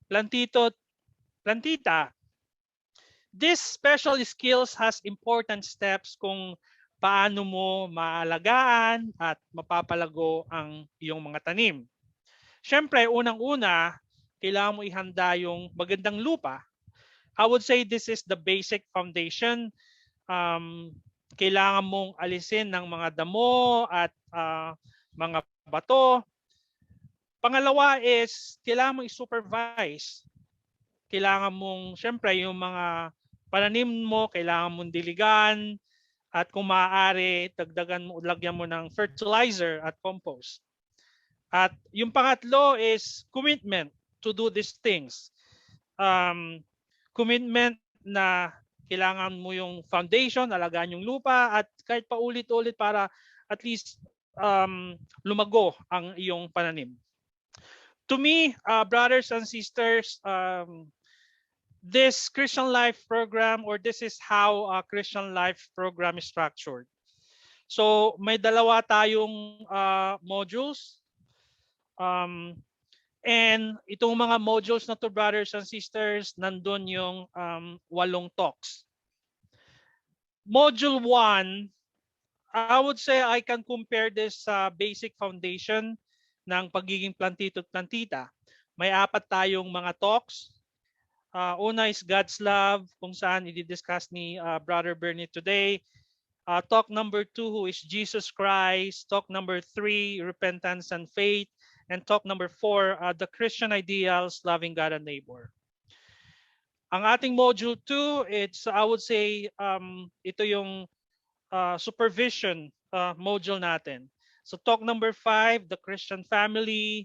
plantito, plantita. This special skills has important steps kung paano mo maalagaan at mapapalago ang iyong mga tanim. Siyempre, unang-una, kailangan mo ihanda yung magandang lupa. I would say this is the basic foundation. Kailangan mong alisin ng mga damo at mga bato. Pangalawa is, kailangan mong i-supervise. Kailangan mong, siyempre, yung mga pananim mo, kailangan mong diligan, at kung maaari, dagdagan mo, lagyan mo ng fertilizer at compost. At yung pangatlo is commitment to do these things. Commitment na kailangan mo yung foundation, alagaan yung lupa, at kahit paulit-ulit para at least lumago ang iyong pananim. To me, brothers and sisters, this Christian Life program, or this is how a Christian Life program is structured. So may dalawa tayong modules. And itong mga modules na to, brothers and sisters, nandun yung 8 talks. Module 1, I would say I can compare this sa basic foundation ng pagiging plantito at plantita. May 4 tayong mga talks. Una is God's love, kung saan i-discuss ni Brother Bernie today. Talk number 2, who is Jesus Christ. Talk number 3, repentance and faith. And talk number 4, the Christian ideals, loving God and neighbor. Ang ating module 2, it's, I would say, ito yung supervision module natin. So talk number 5, the Christian family.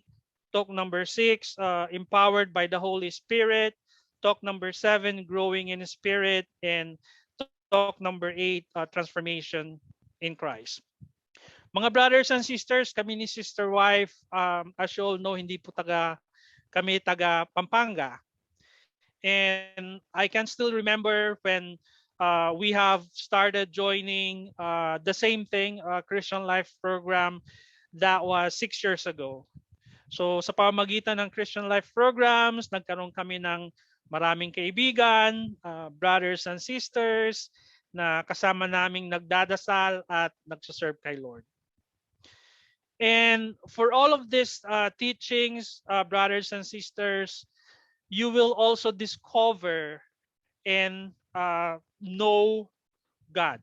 Talk number 6, empowered by the Holy Spirit. Talk number 7, growing in spirit. And talk number 8, transformation in Christ. Mga brothers and sisters, kami ni Sister Wife, as you all know, hindi po kami taga Pampanga. And I can still remember when we have started joining the same thing, Christian Life program, that was 6 years ago. So sa pamamagitan ng Christian Life programs, nagkaroon kami ng maraming kaibigan, brothers and sisters, na kasama naming nagdadasal at nagsaserve kay Lord. And for all of these teachings, brothers and sisters, you will also discover and know God.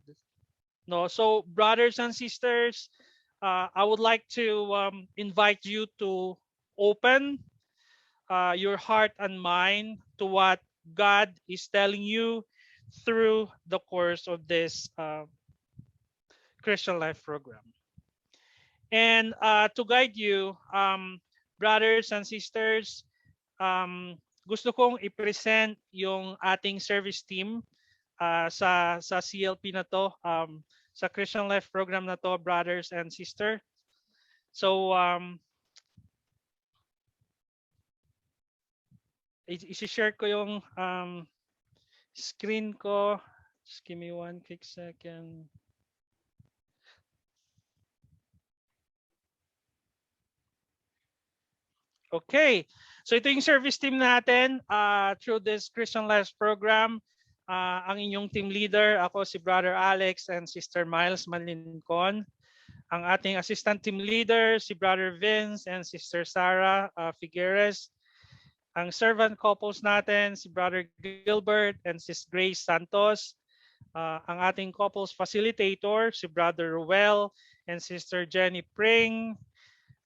No, so brothers and sisters, I would like to invite you to open your heart and mind to what God is telling you through the course of this Christian Life program. And to guide you, brothers and sisters, gusto kong i-present yung ating service team sa CLP na to, sa Christian Life program na to, brothers and sisters. So, i-share ko yung screen ko. Just give me 1 quick second. Okay, so ito yung service team natin through this Christian Life program. Ang inyong team leader, ako si Brother Alex and Sister Miles Manlincon. Ang ating assistant team leader, si Brother Vince and Sister Sarah Figueres. Ang servant couples natin, si Brother Gilbert and Sis Grace Santos. Ang ating couples facilitator, si Brother Ruel and Sister Jenny Pring.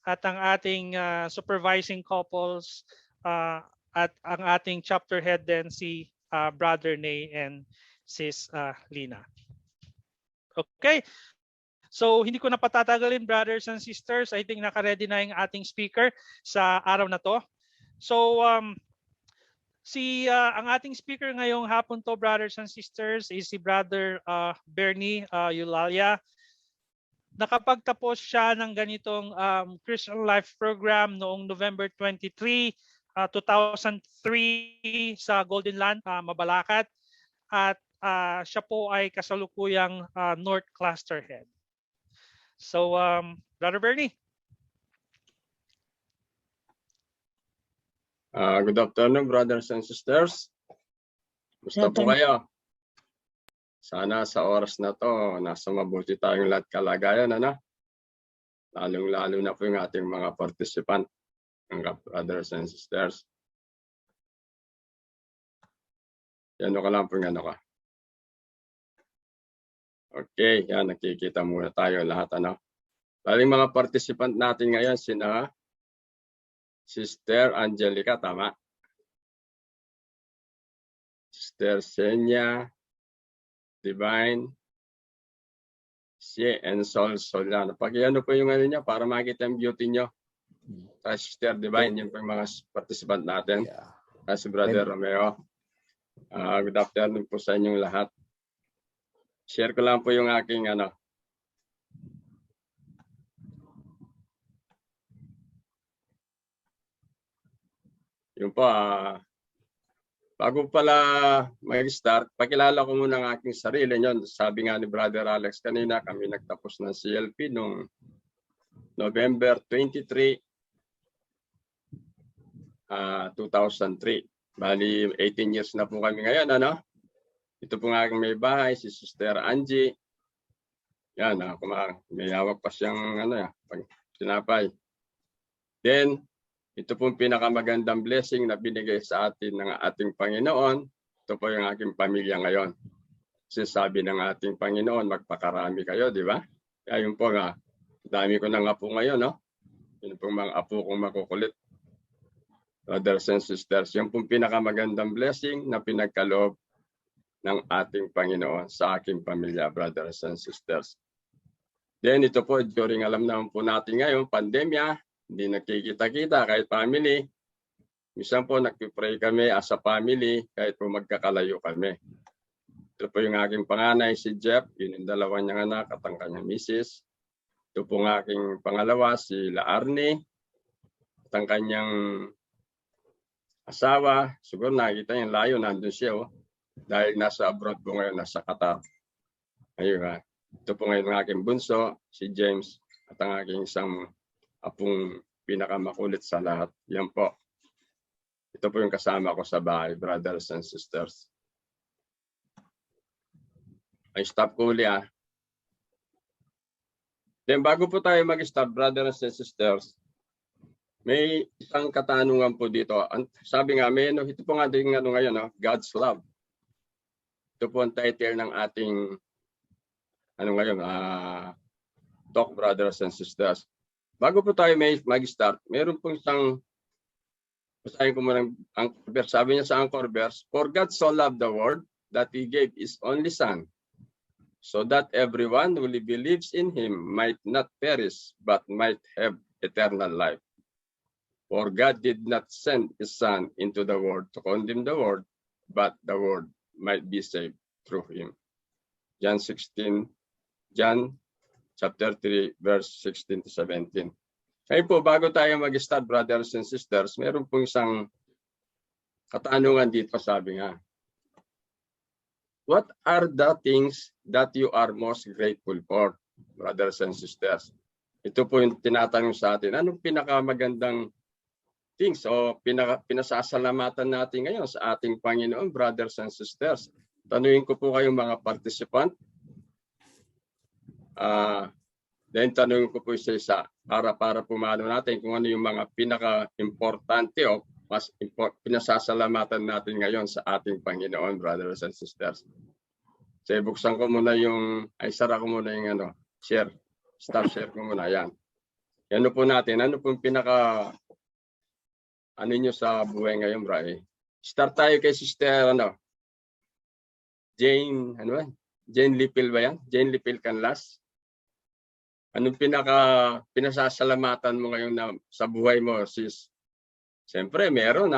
At ang ating supervising couples at ang ating chapter head din, si Brother Nay and Sis Lina. Okay, so hindi ko na patatagalin, brothers and sisters. I think naka-ready na yung ating speaker sa araw na to. So ang ating speaker ngayong hapon to, brothers and sisters, is si Brother Bernie Eulalia. Nakapagtapos siya ng ganitong Christian Life program noong November 23, 2003 sa Golden Land, Mabalacat. At siya po ay kasalukuyang North Cluster Head. So, Brother Bernie. Good afternoon, brothers and sisters. Gusto po kayo? Sana sa oras na to, nasa mabuti tayong lahat kalagayan, ano? Lalong-lalo na po yung ating mga participant, mga brothers and sisters. Yan ka lang po yung ano ka. Okay, yan, nakikita muna tayo lahat, ano? Bali mga participant natin ngayon, sina Sister Angelica, tama? Sister Senya, Divine, Si and Sol Solano. Pag-iano po yung ano niya para makita yung beauty nyo. Sister Divine, yun po yung mga participant natin. Si Brother Romeo. Good afternoon po sa inyong lahat. Share ko lang po yung aking ano. Yung po, bago pala mag-start, pakilala ko muna ang aking sarili nyo. Sabi nga ni Brother Alex kanina, kami nagtapos ng CLP noong November 23, 2003. Bali, 18 years na po kami ngayon, ano? Ito po nga aking may bahay, si Sister Angie. Yan, may hawak pa siyang ano, sinapay. Then, ito pong pinakamagandang blessing na binigay sa atin ng ating Panginoon. Ito po yung aking pamilya ngayon. Kasi sabi ng ating Panginoon, magpakarami kayo, di ba? Kaya yun po nga, dami ko ng apo ngayon, no? Yun pong mga apo kong makukulit. Brothers and sisters, yung pong pinakamagandang blessing na pinagkaloob ng ating Panginoon sa aking pamilya, brothers and sisters. Then ito po, during alam naman po natin ngayon, pandemya, hindi nakikita-kita kahit family. Minsan po nagpipray kami as a family kahit po magkakalayo kami. Ito po yung aking panganay si Jeff, yun yung dalawa niyang anak at ang kanyang misis. Ito po ang aking pangalawa si La Arnie at ang kanyang asawa. Siguro nakikita yung layo, nandun siya. Dahil nasa abroad po ngayon, nasa Qatar. Ayun. Ito po ngayon ang aking bunso, si James, at ang aking isang apong pinakamakulit sa lahat. Yan po. Ito po yung kasama ko sa bahay, brothers and sisters. Ay, stop ko uli Then bago po tayo mag-start, brothers and sisters, may isang katanungan po dito. Sabi nga, ito po nga din ngayon, God's Love. Ito po ang title ng ating talk, brothers and sisters. Bago po tayo mag-start, meron po isang, basahin ko muna ang verse. Sabi niya sa anchor verse, For God so loved the world that He gave His only Son, so that everyone who believes in Him might not perish, but might have eternal life. For God did not send His Son into the world to condemn the world, but the world might be saved through Him. John chapter 3, verse 16 to 17. Kaya po, bago tayo mag-start, brothers and sisters, meron pong isang katanungan dito, sabi nga. What are the things that you are most grateful for, brothers and sisters? Ito po yung tinatanong sa atin. Anong pinakamagandang things o pinasasalamatan natin ngayon sa ating Panginoon, brothers and sisters? Tanungin ko po kayong mga participant. Then tanungin ko po isa-isa para pumano natin kung ano yung mga pinaka-importante o mas pinasasalamatan natin ngayon sa ating Panginoon, brothers and sisters. So buksan ko muna sara ko muna yung share. Stop share ko muna, yan. Ano po natin, ano pong nyo sa buhay ngayon, bro? Start tayo kay Sister, Jane Lipil ba yan? Jane Lipil Canlas. Anong pinasasalamatan mo ngayon sa buhay mo, sis? Siyempre, meron,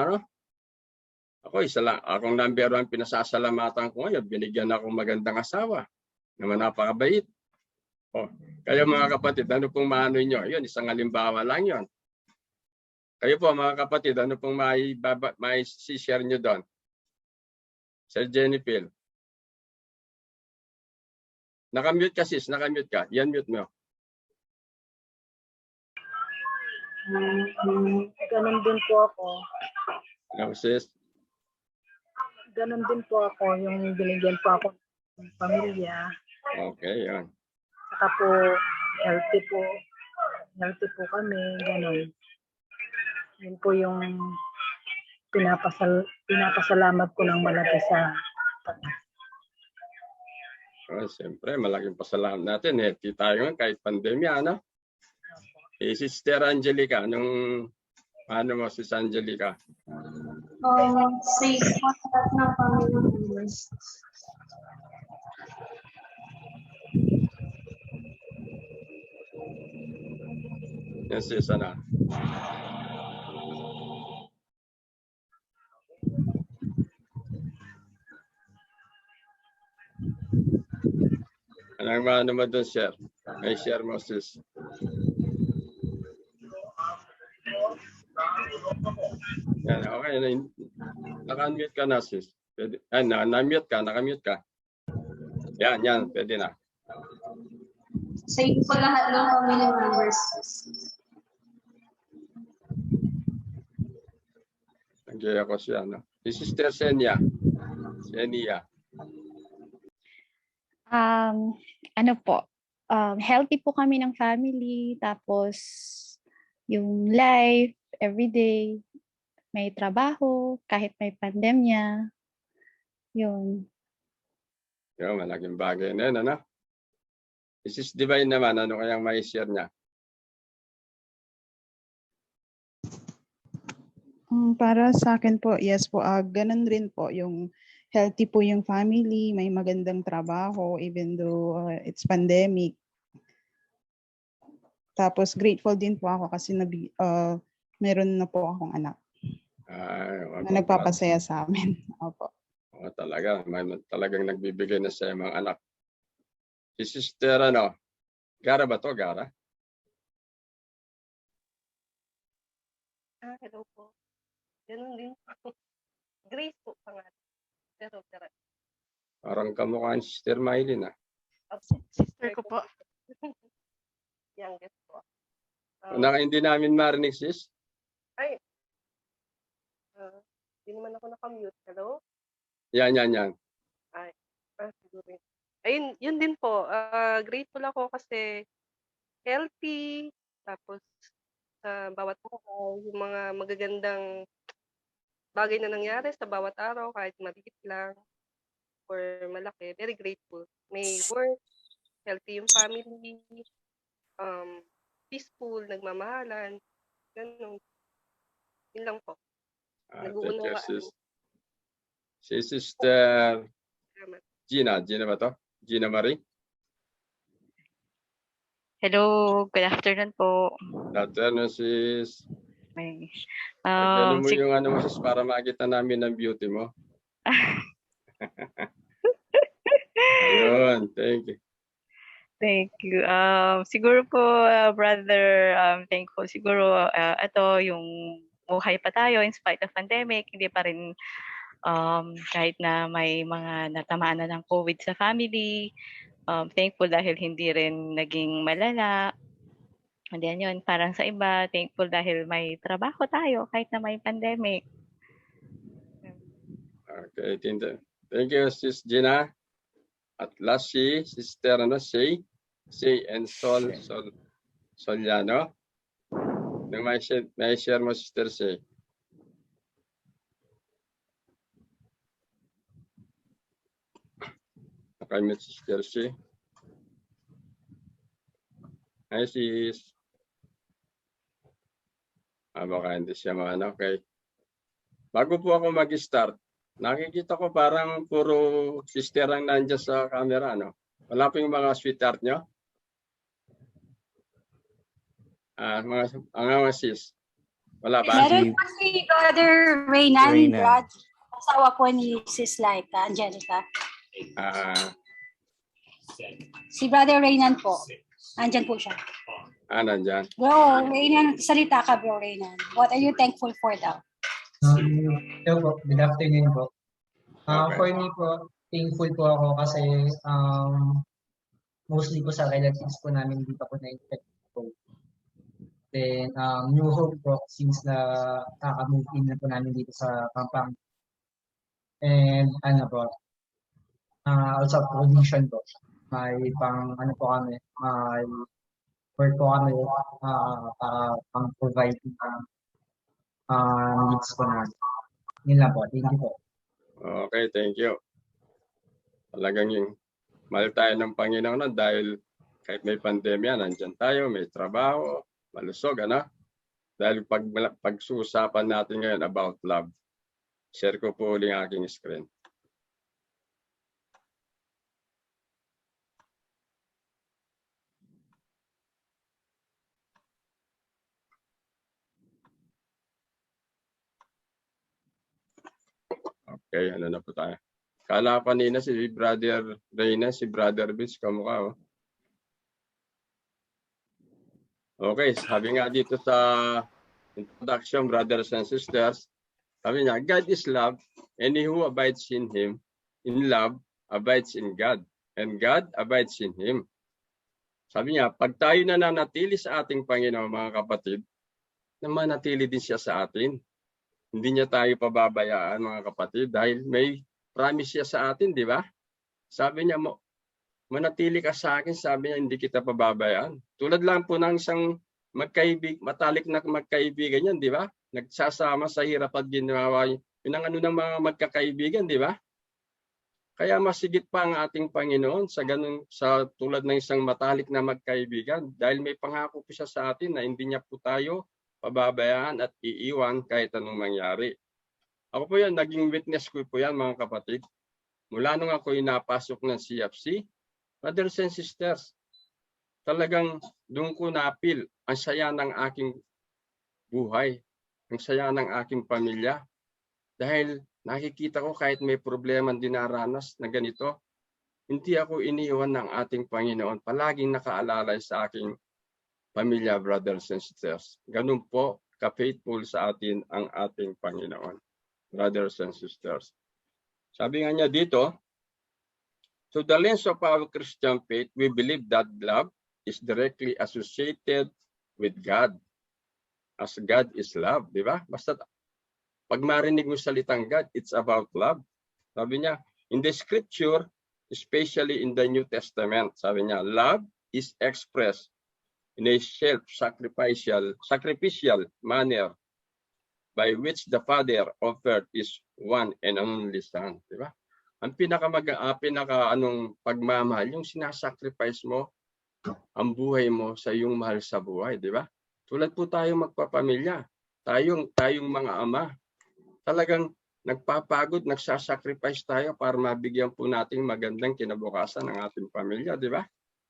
Ako, isa lang. Akong number one pinasasalamatan ko ngayon, binigyan akong magandang asawa. Naman napakabait. Kayo mga kapatid, ano pong maano nyo? Yun, isang halimbawa lang yun. Kayo po mga kapatid, ano pong may share nyo doon? Sir Jennifer. Nakamute ka sis, nakamute ka. Yan mute mo. Ganun din po ako. Ano, sis? Ganon din po ako, yung binigyan po ako ng pamilya. Okay, yan. Saka po, healthy po. Healthy po kami, ganon. Yun po yung pinapasalamat ko ng malaki sa Oh, siyempre, malaking pasalamat natin. Healthy tayo ngayon kahit pandemya, ano? Si Sister Angelica, ano mo, Sis Angelica? Safe po sa lahat ng family members. Yan sis, ano? Ano mo doon, share? May share mo, sis. Yan, okay. Naka-unmute ka na, sis. Pwede. Ay, na-mute ka, naka-mute ka. Yan, pwede na. Safe po lahat ng family members. Nandiyan ako siya, no? Si Sister Senia. Ano po, healthy po kami ng family, tapos yung life, everyday, may trabaho, kahit may pandemya, yun. Yung malaking bagay na yun, ano? Sis Divine naman, ano kayang may share niya? Para sa akin po, yes po, ganun rin po yung healthy po yung family, may magandang trabaho even though it's pandemic. Tapos grateful din po ako kasi meron na po akong anak na nagpapasaya sa amin. Opo. Talagang nagbibigay na sa mga anak. Si Sister, ano? Gara ba to? Gara? Hello po. Ganun din po. Grace po pangalan. Pero. Parang kamukha ni Sister Mylene, ah. Sister ko po. Youngest po. Hindi namin marinig, sis? Ay. Hindi naman ako nakamute. Hello? Yan. Ay. Siguro. Ayun, yun din po. Grateful ako kasi healthy. Tapos sa bawat araw, yung mga magagandang bagay na nangyari sa bawat araw, kahit maliit lang or malaki, very grateful. May work, healthy yung family, peaceful, nagmamahalan, ganun. Yun lang po. Thank you, sis. Si Sister Gina ba to? Gina Marie? Hello, good afternoon po. Good afternoon, sis. May, Ano mo yung ano mo, sis, para makita namin ang beauty mo. Ayun, thank you. Thank you. Siguro po, brother, thankful. Siguro, ito yung buhay pa tayo in spite of pandemic. Hindi pa rin, kahit na may mga natamaan na ng COVID sa family, thankful dahil hindi rin naging malala. And then yun, parang sa iba, thankful dahil may trabaho tayo kahit na may pandemic. Okay, thank you, Sis Gina. At last si Sister Say and Soliano. May share mo, Sister Say. Nakamit si Sister Say. Hi, sis. Baka hindi siya maano. Okay. Bago po ako mag-start, nakikita ko parang puro sister ang nandiyan sa camera, no? Wala po yung mga sweetheart nyo? Mga sis. Wala ba? Meron po si Brother Reynan, Brad. Asawa po ni Sis Laika, Angelica. Si Brother Reynan po. Andyan po siya. Nandyan. Bro, Reynan, salita ka, Bro Reynan. What are you thankful for daw? Hello po, good afternoon po. Okay. For me po, thankful po ako kasi mostly po sa relatives po namin hindi pa po na-infect po. Then, New Hope po, since na kaka-move in na po namin dito sa Pampang. And ano po, also provision po. May pang, ano po kami, may work po kami para pang-provide ng needs po namin. Yun lang po. Thank you po. Okay, thank you. Talagang yung mahal tayo ng Panginoon dahil kahit may pandemya, nandyan tayo, may trabaho, malusog, ano? Dahil pag-suusapan natin ngayon about love, share ko po ulit ang aking screen. Okay, ano na po tayo. Kala ko kanina si Brother Reyna, si Brother Vince, kamukha, oh. Okay, sabi nga dito sa introduction, brothers and sisters, sabi niya, God is love, and he who abides in him, in love, abides in God, and God abides in him. Sabi niya, pag tayo nananatili sa ating Panginoon, mga kapatid, na manatili din siya sa atin. Hindi niya tayo pababayaan, mga kapatid, dahil may promise siya sa atin, di ba? Sabi niya, manatili ka sa akin, sabi niya, hindi kita pababayaan. Tulad lang po ng isang matalik na magkaibigan yan, di ba? Nagsasama sa hirap at ginawa yun ang ano ng mga magkakaibigan, di ba? Kaya masigit pa ang ating Panginoon sa tulad ng isang matalik na magkaibigan dahil may pangako po siya sa atin na hindi niya po tayo pababayaan at iiwan kahit anong mangyari. Ako po yan, naging witness ko po yan, mga kapatid. Mula nung ako napasok ng CFC, brothers and sisters, talagang doon ko napil ang saya ng aking buhay, ang saya ng aking pamilya. Dahil nakikita ko kahit may problema dinaranas na ganito, hindi ako iniwan ng ating Panginoon. Palaging nakaalalay sa aking pamilya, brothers and sisters. Ganun po ka-faithful sa atin ang ating Panginoon, brothers and sisters. Sabi nga niya dito, to the lens of our Christian faith, we believe that love is directly associated with God. As God is love, di ba? Basta pag marinig mo salitang God, it's about love. Sabi niya, in the scripture, especially in the New Testament, sabi niya, love is expressed in a sacrificial manner by which the Father offered his one and only Son. Di ba? Ang anong pagmamahal, yung sinasacrifice mo ang buhay mo sa iyong mahal sa buhay, di ba? Tulad po tayong magpapamilya, tayong mga ama, talagang nagpapagod, nagsasacrifice tayo para mabigyan po natin magandang kinabukasan ng ating pamilya, di ba?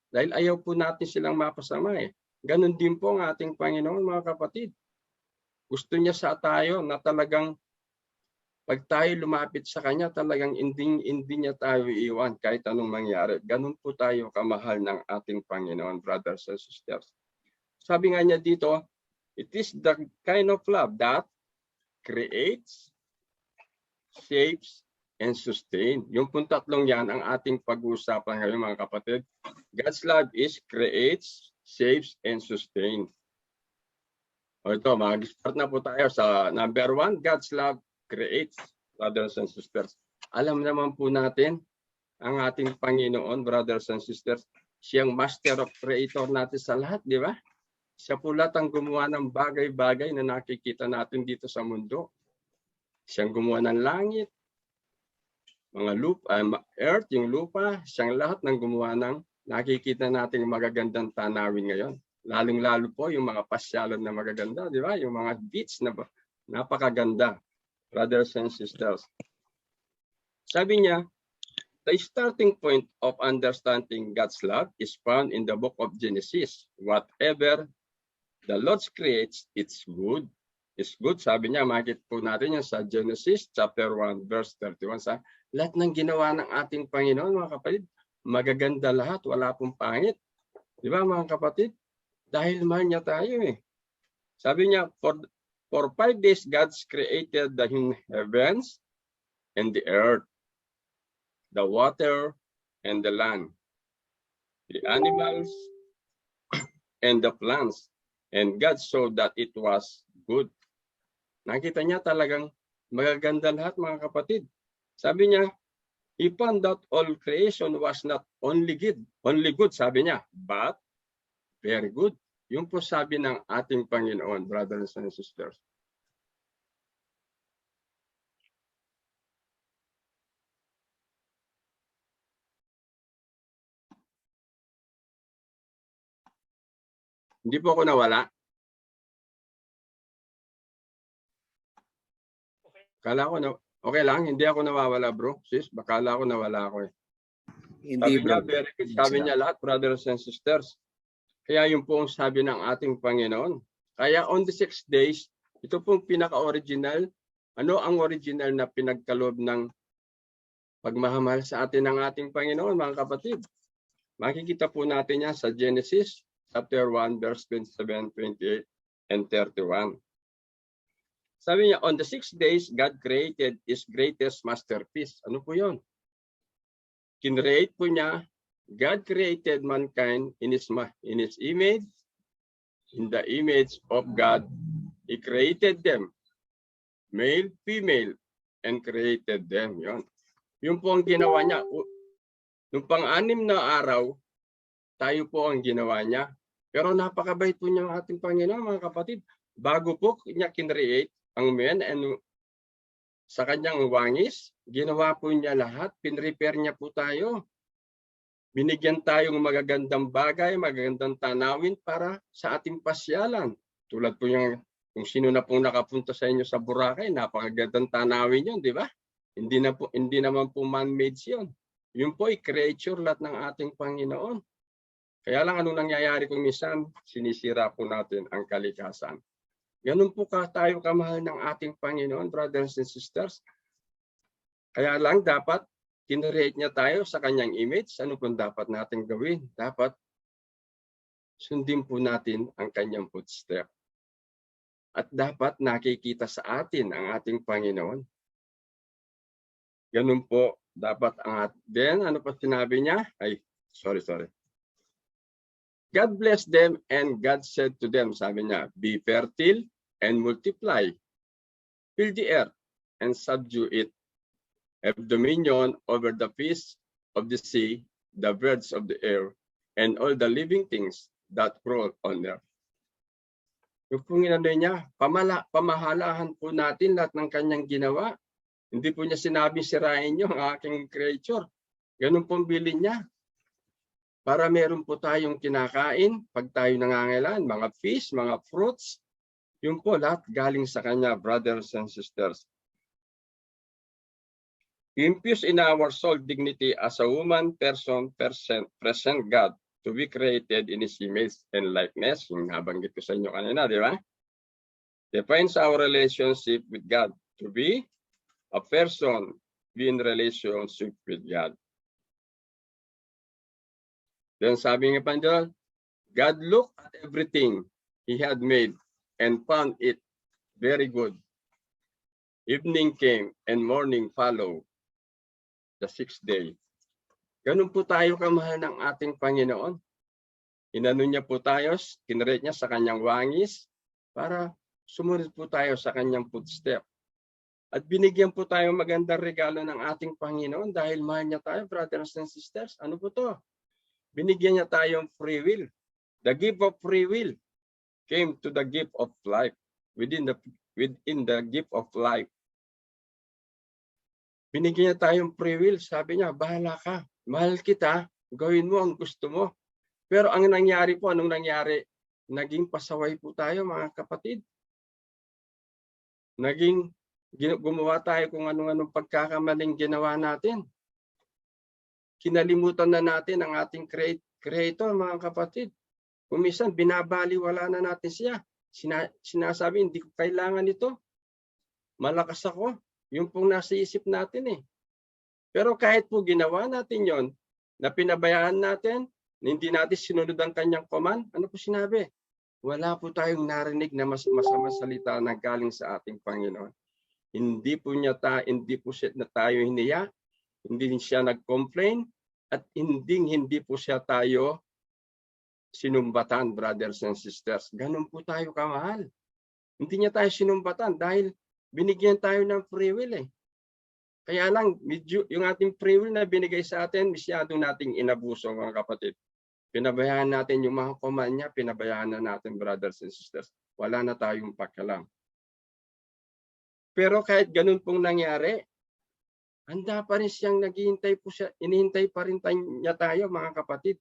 Dahil ayaw po natin silang mapasama eh. Ganon din po ang ating Panginoon, mga kapatid. Gusto niya sa tayo na talagang pag tayo lumapit sa Kanya, talagang hindi niya tayo iiwan kahit anong mangyari. Ganon po tayo kamahal ng ating Panginoon, brothers and sisters. Sabi nga niya dito, it is the kind of love that creates, shapes, and sustain. Yung pong tatlong yan ang ating pag-uusapan ngayon, mga kapatid. God's love is creates, shapes, and sustain. O ito, mag-start na po tayo sa number 1, God's love creates, brothers and sisters. Alam naman po natin, ang ating Panginoon, brothers and sisters, siyang master of creator natin sa lahat, di ba? Siya po lahat ang gumawa ng bagay-bagay na nakikita natin dito sa mundo. Siyang gumawa ng langit, mga lupa, earth, yung lupa, siyang lahat ng gumawa ng nakikita natin magagandang tanawin ngayon. Lalong-lalo po yung mga pasyalan na magaganda, di ba? Yung mga beach na napakaganda, brothers and sisters. Sabi niya, the starting point of understanding God's love is found in the book of Genesis. Whatever the Lord creates, it's good. It's good. Sabi niya, makikita po natin yan sa Genesis chapter 1, verse 31. Sa lahat ng ginawa ng ating Panginoon, mga kapatid, magaganda lahat, wala pong pangit. Di ba, mga kapatid? Dahil mahal niya tayo eh. Sabi niya, for 5 days, God created the heavens and the earth, the water and the land, the animals and the plants. And God saw that it was good. Nakita niya talagang magaganda lahat, mga kapatid. Sabi niya, He found that all creation was not only good, sabi niya, but very good. Yun po sabi ng ating Panginoon, brothers and sisters. Hindi po ako nawala. Kala ko na, okay lang, hindi ako nawawala, bro. Sis, bakala ko nawala ako eh. Hindi, Sabi niya, bro. very good. Sabi niya lahat, brothers and sisters. Kaya yun po ang sabi ng ating Panginoon. Kaya on the 6 days, ito pong pinaka-original. Ano ang original na pinagkaloob ng pagmamahal sa atin ng ating Panginoon, mga kapatid? Makikita po natin yan sa Genesis chapter 1, verse 27, 28, and 31. Sabi niya, on the 6 days, God created His greatest masterpiece. Ano po yun? Kinreate po niya, God created mankind in His image. In the image of God, He created them. Male, female, and created them. Yun. Yun po ang ginawa niya. Nung pang-anim na araw, tayo po ang ginawa niya. Pero napakabait po niya ang ating Panginoon, mga kapatid. Bago po niya kinreate ang men and sa kanyang wangis, ginawa po niya lahat. Pinrepair niya po tayo. Binigyan tayong magagandang bagay, magagandang tanawin para sa ating pasyalan. Tulad po yung kung sino na pong nakapunta sa inyo sa Boracay, napakagandang tanawin yun, di ba? Hindi naman po man-made yun. Yun po ay creature lahat ng ating Panginoon. Kaya lang anong nangyayari kung minsan sinisira po natin ang kalikasan. Ganun po tayo kamahal ng ating Panginoon, brothers and sisters. Kaya lang dapat kinreate niya tayo sa kanyang image. Ano pong dapat natin gawin? Dapat sundin po natin ang kanyang footstep. At dapat nakikita sa atin ang ating Panginoon. Ganun po dapat ang atin. Then ano pa sinabi niya? Sorry. God blessed them and God said to them, sabi niya, be fertile and multiply. Fill the earth and subdue it. Have dominion over the fish of the sea, the birds of the air, and all the living things that crawl on earth. Yung pong inano niya, pamahalahan po natin lahat ng kanyang ginawa. Hindi po niya sinabi sirain niyo ang aking creature. Ganun pong bilin niya. Para meron po tayong kinakain, pag tayo nangangailangan, mga fish, mga fruits, yun po lahat galing sa kanya, brothers and sisters. Infuse in our soul dignity as a woman, person, present God to be created in His image and likeness. Yung nabanggit ko sa inyo kanina, di ba? Defines our relationship with God to be a person, be in relationship with God. Then sabi nga pa dyan, God looked at everything He had made and found it very good. Evening came and morning followed, the 6th day. Ganun po tayo kamahal ng ating Panginoon. Inano niya po tayo, kinreate niya sa kanyang wangis para sumunod po tayo sa kanyang footstep. At binigyan po tayo magandang regalo ng ating Panginoon dahil mahal niya tayo, brothers and sisters. Ano po to? Binigyan niya tayong free will. The gift of free will came to the gift of life. Within the gift of life. Binigyan niya tayong free will. Sabi niya, bahala ka. Mahal kita. Gawin mo ang gusto mo. Pero ang nangyari po, anong nangyari? Naging pasaway po tayo, mga kapatid. Gumawa tayo kung anong pagkakamaling ginawa natin. Kinalimutan na natin ang ating creator, mga kapatid. Kung minsan, binabaliwala na natin siya. Sinasabi, hindi ko kailangan ito. Malakas ako. Yung pong nasa isip natin eh. Pero kahit po ginawa natin yon, na pinabayaan natin, na hindi natin sinunod ang kanyang command, ano po sinabi? Wala po tayong narinig na masama salita na galing sa ating Panginoon. Hindi po siya na tayo hiniya, hindi siya nag-complain, at hindi po siya tayo sinumbatan, brothers and sisters. Ganun po tayo kamahal. Hindi niya tayo sinumbatan dahil binigyan tayo ng free will eh. Kaya lang, medyo, yung ating free will na binigay sa atin, masyado nating inabuso, mga kapatid. Pinabayaan natin yung mga command niya, pinabayaan na natin, brothers and sisters. Wala na tayong pakialam. Pero kahit ganun pong nangyari, handa pa rin siyang naghihintay po siya, inihintay pa rin niya tayo, mga kapatid.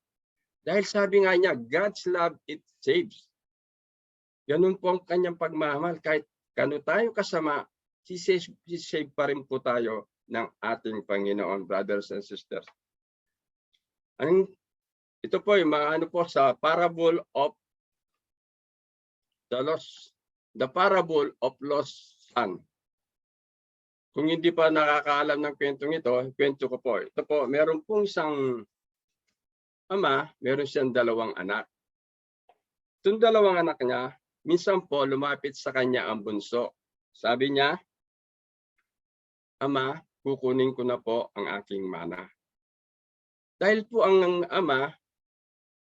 Dahil sabi nga niya, God's love, it saves. Ganun po ang kanyang pagmamahal. Kahit kano tayo kasama, sisave pa rin po tayo ng ating Panginoon, brothers and sisters. Ito po yung mga ano po sa parable of the parable of lost son. Kung hindi pa nakakaalam ng kwentong ito, kwento ko po. Ito po, meron pong isang ama, meron siyang 2 anak. Itong 2 anak niya, minsan po lumapit sa kanya ang bunso. Sabi niya, Ama, kukunin ko na po ang aking mana. Dahil po ang ama,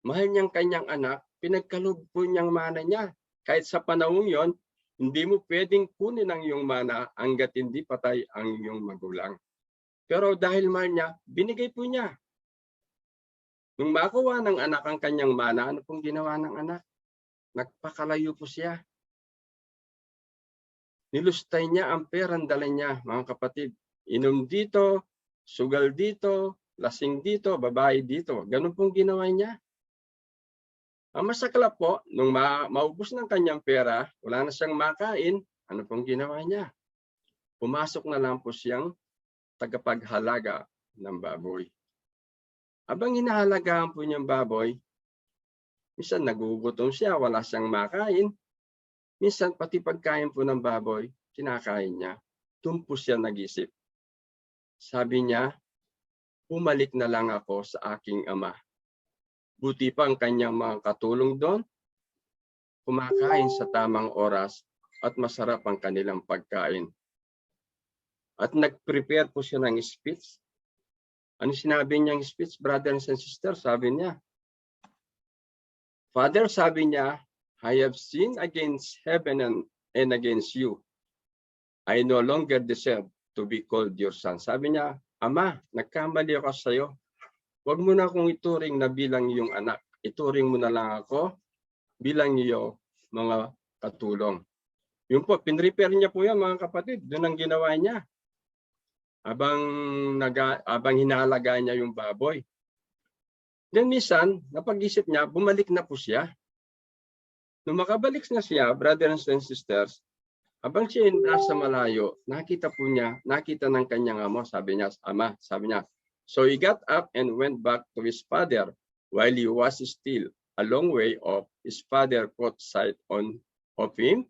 mahal niyang kanyang anak, pinagkaloob po niyang mana niya. Kahit sa panahon yon, hindi mo pwedeng kunin ang iyong mana hanggat hindi patay ang iyong magulang. Pero dahil mahal niya, binigay po niya. Nung makuha ng anak ang kanyang mana, ano pong ginawa ng anak? Nagpakalayo po siya. Nilustay niya ang perang dala niya, mga kapatid. Inom dito, sugal dito, lasing dito, babae dito. Ganun pong ginawa niya. Ang masaklap po, nung maubos ng kanyang pera, wala na siyang makain, ano pong ginawa niya? Pumasok na lang po siyang tagapaghalaga ng baboy. Abang hinahalagaan po niyang baboy, minsan nagugutom siya, wala siyang makain. Minsan pati pagkain po ng baboy, kinakain niya. Doon po siya nag-isip. Sabi niya, bumalik na lang ako sa aking ama. Buti pa ang kanyang mga katulong doon, kumakain sa tamang oras at masarap ang kanilang pagkain. At nag-prepare po siya ng speech. Ano sinabi niyang speech, brothers and sisters? Sabi niya, Father, sabi niya, I have sinned against heaven and against you. I no longer deserve to be called your son. Sabi niya, Ama, nagkamali ako sa iyo. Huwag mo na akong ituring na bilang iyong anak. Ituring mo na lang ako bilang iyong mga katulong. Yun po, pinrepair niya po yan, mga kapatid. Doon ang ginawa niya. Habang hinahalaga niya yung baboy. Then minsan, napag-isip niya, bumalik na po siya. Nung makabalik na siya, brothers and sisters, habang siya nasa malayo, nakita ng kanyang ama, sabi niya, so he got up and went back to his father. While he was still a long way off, his father caught sight of him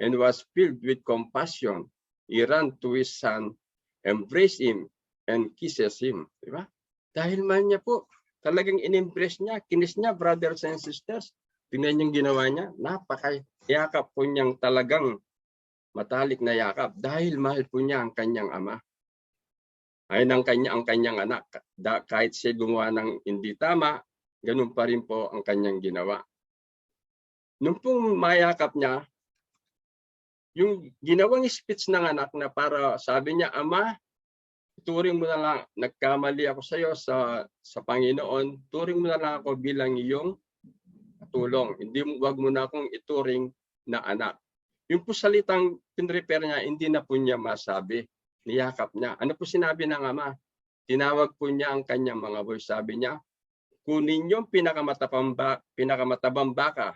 and was filled with compassion. He ran to his son, embraced him, and kisses him. Diba? Dahil man niya po, talagang in-embrace niya, kinis niya, brothers and sisters. Tingnan yung ginawa niya, napakayakap po niyang talagang matalik na yakap dahil mahal po niya ang kanyang ama. Ay ang kanyang anak. Kahit siya gumawa ng hindi tama, ganun pa rin po ang kanyang ginawa. Nung pong mayakap niya, yung ginawang speech ng anak na para sabi niya, Ama, turing mo na lang, nagkamali ako sa iyo sa Panginoon, turing mo na lang ako bilang iyong tulong. Wag mo na akong ituring na anak. Yung po salitang pinrepair niya, hindi na po niya masabi. Niyakap niya. Ano po sinabi ng ama? Tinawag po niya ang kanyang mga boy. Sabi niya, kunin yung pinakamatabang baka.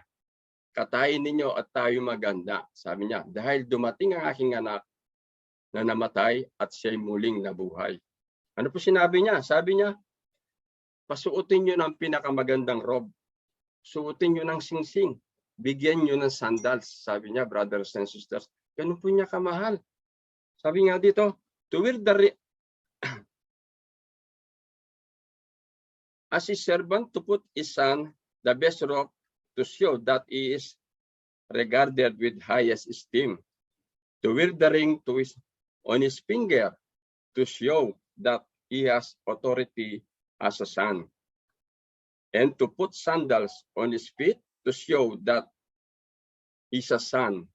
Katayin ninyo at tayo maganda. Sabi niya, dahil dumating ang aking anak na namatay at siya'y muling nabuhay. Ano po sinabi niya? Sabi niya, pasuotin niyo ng pinakamagandang robe. Suotin niyo ng singsing. Bigyan niyo ng sandals. Sabi niya, brothers and sisters, ganun po niya kamahal. Sabi nga dito, to wear as his servant to put his son the best robe to show that he is regarded with highest esteem. To wear the ring on his finger to show that he has authority as a son. and to put sandals on his feet to show that he's a son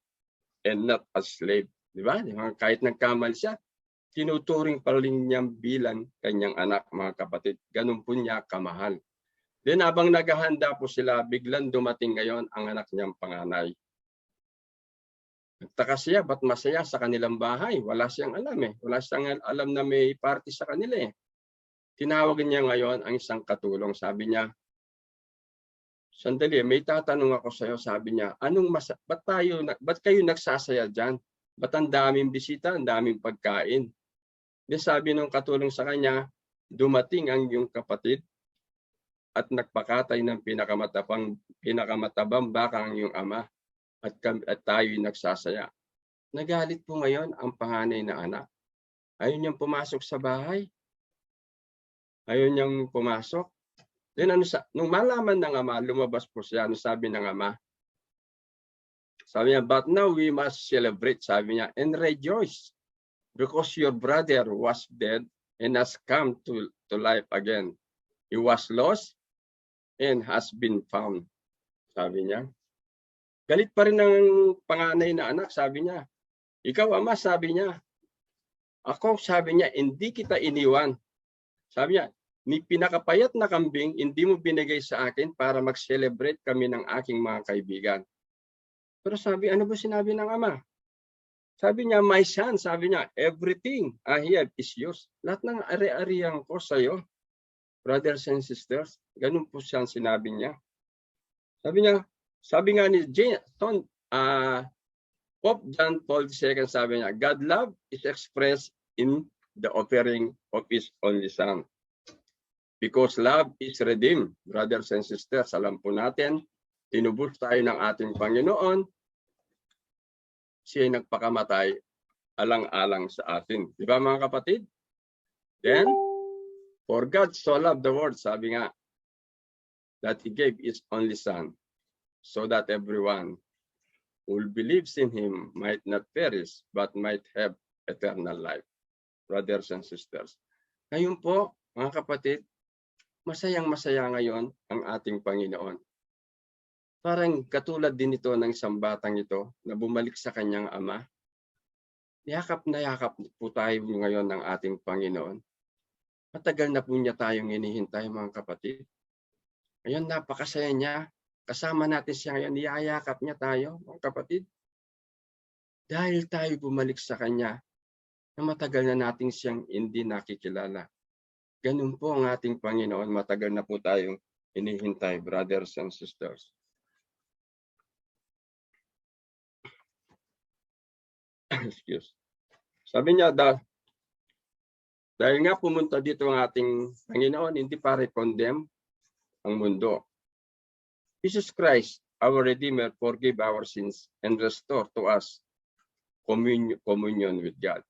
and not a slave. Di ba? Kahit nagkamali siya, tinuturing pa rin niyang bilang kanyang anak, mga kapatid. Ganun po niya kamahal. Then habang naghahanda po sila, biglang dumating ngayon ang anak niyang panganay. Nagtaka siya, ba't masaya sa kanilang bahay? Wala siyang alam eh. Wala siyang alam na may party sa kanila eh. Tinawag niya ngayon ang isang katulong. Sabi niya, sandali, may tatanong ako sa iyo. Sabi niya, ba't kayo nagsasaya dyan? Ba't ang daming bisita, ang daming pagkain? Di sabi ng katulong sa kanya, dumating ang iyong kapatid at nagpakatay ng pinakamatabang baka ang iyong ama at tayo'y nagsasaya. Nagalit po ngayon ang panganay na anak. Ayaw niyang pumasok sa bahay. Ayaw niyang pumasok. Then nung malaman ng ama, lumabas po siya, sabi ng ama? Sabi niya, but now we must celebrate, sabi niya, and rejoice because your brother was dead and has come to life again. He was lost and has been found, sabi niya. Galit pa rin ng panganay na anak, sabi niya. Ikaw, ama, sabi niya. Ako, sabi niya, hindi kita iniwan. Sabi niya, ni pinakapayat na kambing, hindi mo binigay sa akin para mag-celebrate kami ng aking mga kaibigan. Pero sabi, ano ba sinabi ng ama? Sabi niya, my son, sabi niya, everything I have is yours. Lahat ng ari-arian ko sa iyo, brothers and sisters, ganun po siyang sinabi niya. Sabi nga ni Pope John Paul II, sabi niya, God love is expressed in the offering of His only Son. Because love is redeemed, brothers and sisters, alam po natin, tinubos tayo ng ating Panginoon, siya ay nagpakamatay, alang-alang sa atin. Di ba mga kapatid? Then, for God so loved the world, sabi nga, that He gave His only Son, so that everyone who believes in Him might not perish, but might have eternal life. Brothers and sisters. Ngayon po, mga kapatid, masayang-masaya ngayon ang ating Panginoon. Parang katulad din ito ng isang batang ito na bumalik sa kanyang ama. Yakap na yakap po tayo ngayon ng ating Panginoon. Matagal na po niya tayong hinihintay, mga kapatid. Ngayon, napakasaya niya. Kasama natin siya ngayon, niyayakap niya tayo, mga kapatid. Dahil tayo bumalik sa Kanya, na matagal na natin siyang hindi nakikilala. Ganun po ang ating Panginoon, matagal na po tayong hinihintay, brothers and sisters. Excuse. Sabi niya, dahil nga pumunta dito ang ating Panginoon, hindi para condemn ang mundo. Jesus Christ, our Redeemer, forgive our sins and restore to us communion with God.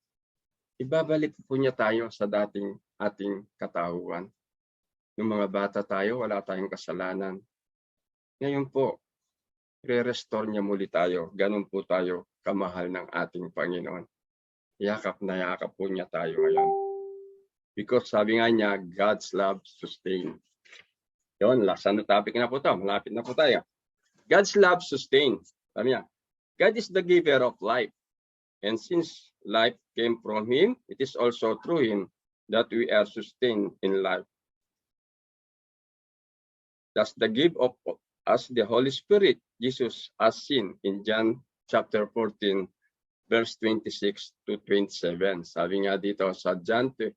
Ibabalik po niya tayo sa dating ating katauhan. Nung mga bata tayo, wala tayong kasalanan. Ngayon po, re-restore niya muli tayo. Ganun po tayo kamahal ng ating Panginoon. Yakap na yakap po niya tayo ngayon. Because sabi nga niya, God's love sustains. Yun, last na topic na po ito. Malapit na po tayo. God's love sustains. Sabi niya, God is the giver of life. And since life came from Him, it is also through Him that we are sustained in life. Thus the gift of us the Holy Spirit, Jesus has seen in John chapter 14, verse 26 to 27. Sabi nga dito sa John 2.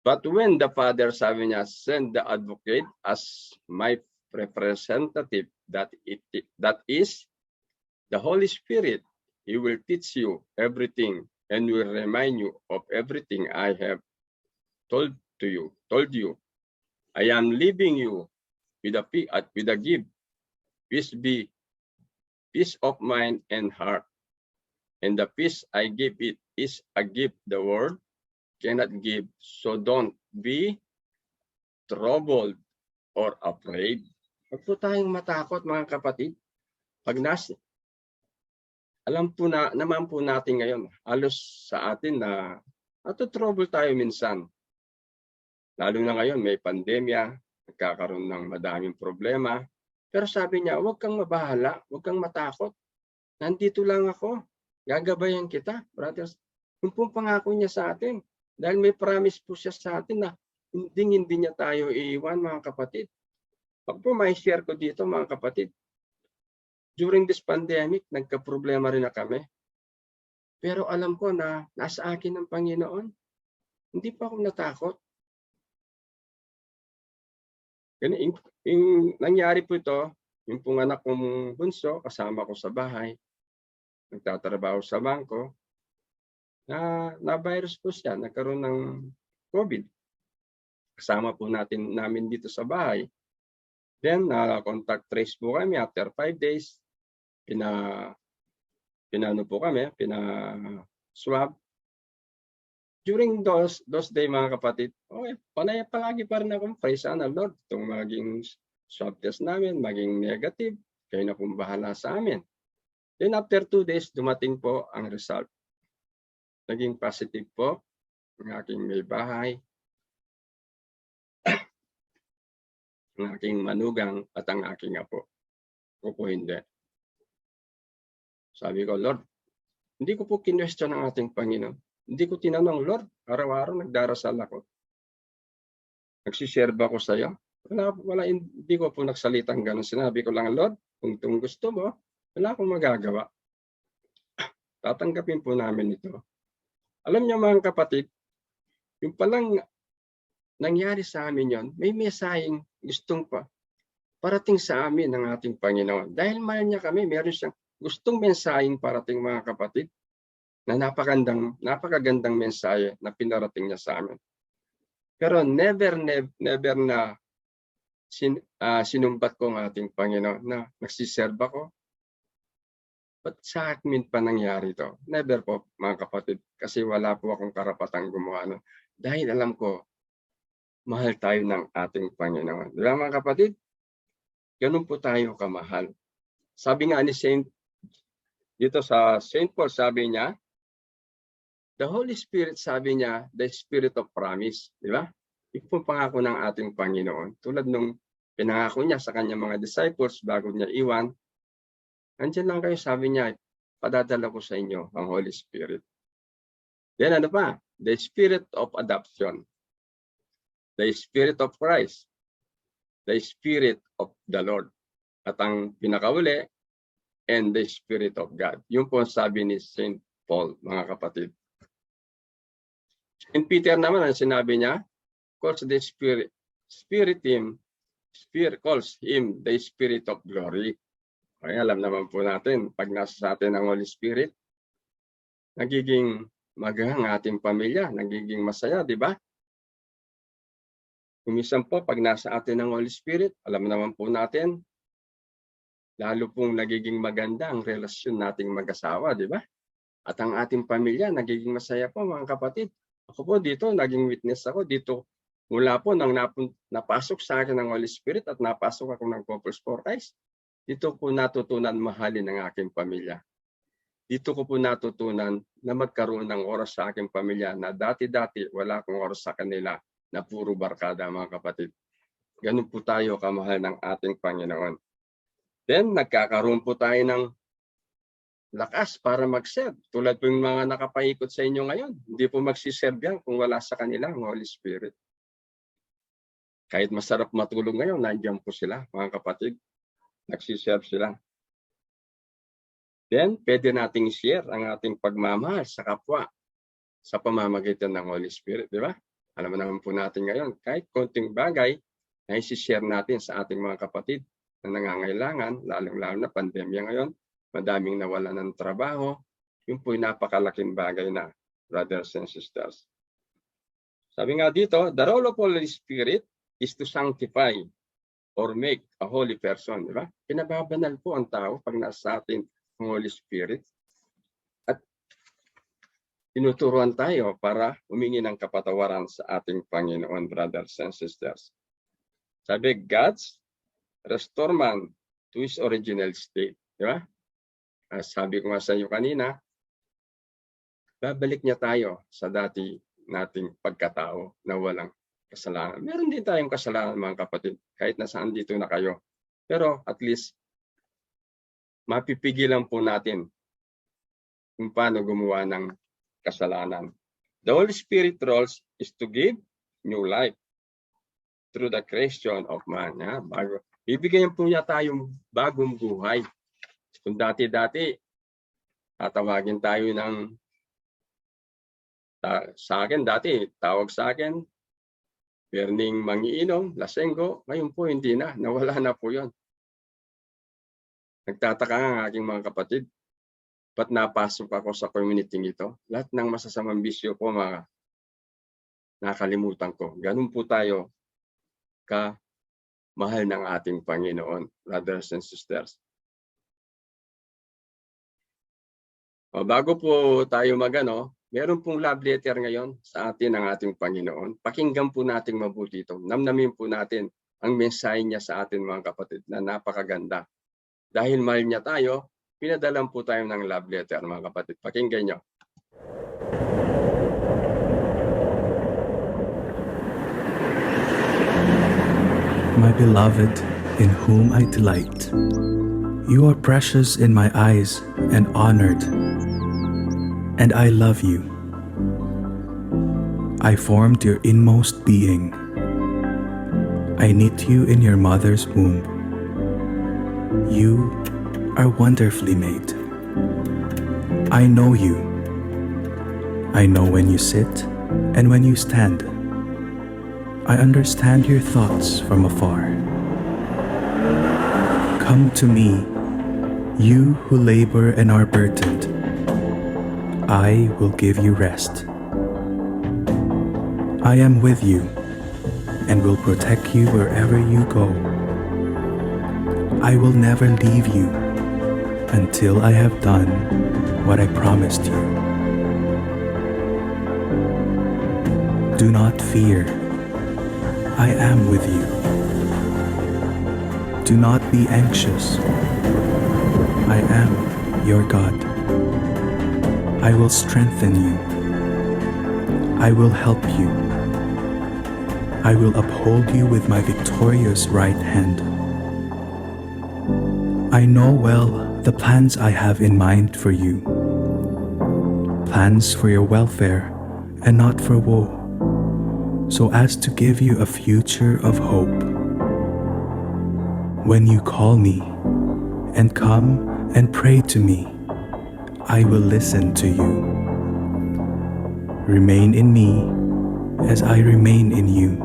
But when the Father, sabi niya, send the advocate as my representative, that is the Holy Spirit, He will teach you everything and will remind you of everything I have told you. I am leaving you with a gift, peace of mind and heart. And the peace I give it is a gift the world cannot give, so don't be troubled or afraid. Huwag po tayong matakot, mga kapatid. Alam po naman po natin ngayon, halos sa atin na trouble tayo minsan. Lalo na ngayon, may pandemya, nagkakaroon ng madaming problema. Pero sabi niya, huwag kang mabahala, huwag kang matakot. Nandito lang ako. Gagabayan kita, brothers. Yung pong pangako niya sa atin. Dahil may promise po siya sa atin na hindi niya tayo iiwan, mga kapatid. Pag po may share ko dito, mga kapatid, during this pandemic, nagka-problema rin na kami. Pero alam ko na nasa akin ang Panginoon. Hindi pa ako natakot. Yung nangyari po ito, yung pong anak kong bunso, kasama ko sa bahay, nagtatrabaho sa bangko, na virus po siya, nagkaroon ng COVID. Kasama po namin dito sa bahay. Then, contact trace po kami after 5 days. Pinano po kami, swab. During those days, mga kapatid, okay, palagi pa rin akong praise sana, Lord. Itong maging swab test namin, maging negative, kayo na pong bahala sa amin. Then after 2 days, dumating po ang result. Naging positive po ang aking may bahay, ang aking manugang at ang aking apo. Ako po hindi. Sabi ko, Lord, hindi ko po kinwestiyon ang ating Panginoon. Hindi ko tinanong, Lord, araw-araw nagdarasal ako. Nagsishare ba ako sa iyo? Wala, hindi ko po nagsalitang ganun. Sinabi ko lang, Lord, kung itong gusto mo, wala akong magagawa. Tatanggapin po namin ito. Alam niyo mga kapatid, yung palang nangyari sa amin yon, may mesaheng gustong parating sa amin ng ating Panginoon. Dahil mahal niya kami, meron siyang gustong mensaheng parating, mga kapatid, na napakagandang mensahe na pinarating niya sa amin. Pero never na sinumbat ko ang ating Panginoon na nagsiserve ako. Ba't sa akin pa nangyari ito? Never po, mga kapatid, kasi wala po akong karapatang gumawa nun. Dahil alam ko, mahal tayo ng ating Panginoon. Di ba, mga kapatid? Ganun po tayo kamahal. Sabi nga ni dito sa St. Paul, sabi niya, the Holy Spirit, sabi niya, the Spirit of promise. Di ba? Ito po pangako ng ating Panginoon. Tulad nung pinangako niya sa kanyang mga disciples bago niya iwan, andyan lang kayo, sabi niya, padadala ko sa inyo ang Holy Spirit. Then ano pa? The Spirit of adoption. The Spirit of Christ. The Spirit of the Lord. At ang pinakauli, and the Spirit of God. Yun po sabi ni St. Paul, mga kapatid. St. Peter naman, ang sinabi niya, calls the Spirit calls him the Spirit of glory. Okay, alam naman po natin, pag nasa sa atin ang Holy Spirit, nagiging magang ating pamilya, nagiging masaya, di ba? Kumisan po, pag nasa atin ang Holy Spirit, alam naman po natin, lalo pong nagiging maganda ang relasyon nating mag-asawa, di ba? At ang ating pamilya, nagiging masaya po, mga kapatid. Ako po dito, naging witness ako dito. Mula po nang napasok sa akin ng Holy Spirit at napasok ako ng Couples for Christ, dito po natutunan mahalin ang aking pamilya. Dito ko po natutunan na magkaroon ng oras sa aking pamilya na dati-dati wala akong oras sa kanila na puro barkada, mga kapatid. Ganun po tayo kamahal ng ating Panginoon. Then, nagkakaroon po tayo ng lakas para mag-serve. Tulad po yung mga nakapaikot sa inyo ngayon. Hindi po magsiserve yan kung wala sa kanila ang Holy Spirit. Kahit masarap matulog ngayon, nandiyan po sila, mga kapatid. Nagsiserve sila. Then, pwede nating share ang ating pagmamahal sa kapwa sa pamamagitan ng Holy Spirit. Di ba? Alam naman po natin ngayon, kahit konting bagay na isi-share natin sa ating mga kapatid na nangangailangan, lalong-lalo na pandemya ngayon, madaming nawalan ng trabaho, yun po'y napakalaking bagay na, brothers and sisters. Sabi nga dito, the role of Holy Spirit is to sanctify or make a holy person. Di ba? Pinababanal po ang tao pag nasa atin ang Holy Spirit. At tinuturuan tayo para humingi ng kapatawaran sa ating Panginoon, brothers and sisters. Sabi, God's restore man to his original state. Di ba? Sabi ko nga sa iyo kanina, babalik niya tayo sa dati nating pagkatao na walang kasalanan. Meron din tayong kasalanan, mga kapatid, kahit nasaan dito na kayo. Pero at least, mapipigilan po natin kung paano gumawa ng kasalanan. The Holy Spirit roles is to give new life through the creation of man. Bibigyan po niya tayong bagong buhay. Kung dati-dati, tatawagin tayo ng sa akin dati, tawag sa akin, Berning Mangiinom, Lasenggo. Ngayon po hindi na, nawala na po yon. Nagtataka nga ang aking mga kapatid, ba't napasok ako sa community ito? Lahat ng masasamang bisyo po, mga nakalimutan ko. Ganun po tayo mahal ng ating Panginoon, brothers and sisters. Bago po tayo meron pong love letter ngayon sa atin ng ating Panginoon. Pakinggan po natin mabuti ito. Namnamin po natin ang mensahe niya sa atin, mga kapatid, na napakaganda. Dahil mahal niya tayo, pinadalan po tayo ng love letter, mga kapatid. Pakinggan niyo. My beloved, in whom I delight, you are precious in my eyes and honored, and I love you. I formed your inmost being. I knit you in your mother's womb. You are wonderfully made. I know you. I know when you sit and when you stand. I understand your thoughts from afar. Come to me, you who labor and are burdened. I will give you rest. I am with you and will protect you wherever you go. I will never leave you until I have done what I promised you. Do not fear. I am with you. Do not be anxious. I am your God. I will strengthen you. I will help you. I will uphold you with my victorious right hand. I know well the plans I have in mind for you. Plans for your welfare and not for woe, so as to give you a future of hope. When you call me and come and pray to me, I will listen to you. Remain in me as I remain in you.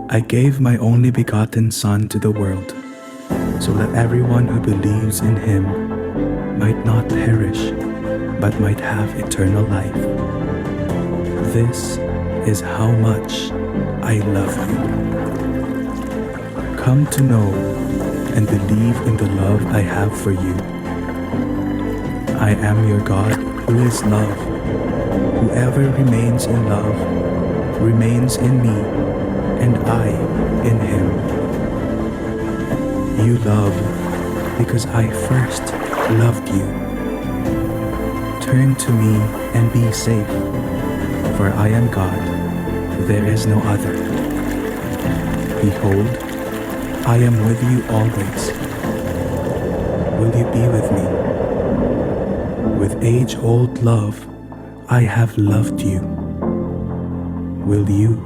I gave my only begotten Son to the world, so that everyone who believes in him might not perish, but might have eternal life. This is how much I love you. Come to know and believe in the love I have for you. I am your God who is love. Whoever remains in love remains in me, and I in him. You love because I first loved you. Turn to me and be safe, for I am God. There is no other. Behold, I am with you always. Will you be with me? With age-old love, I have loved you. Will you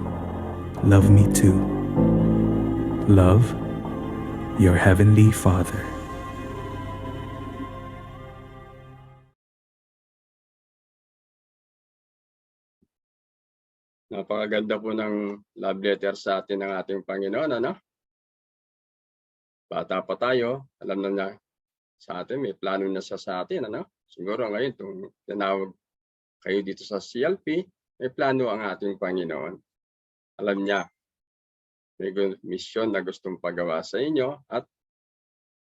love me too? Love your Heavenly Father. Napakaganda po ng love letter sa atin ng ating Panginoon, Bata pa tayo, alam na niya sa atin, may plano na siya sa atin, Siguro ngayon, kung tinawag kayo dito sa CLP, may plano ang ating Panginoon. Alam niya, may mission na gustong pagawa sa inyo, at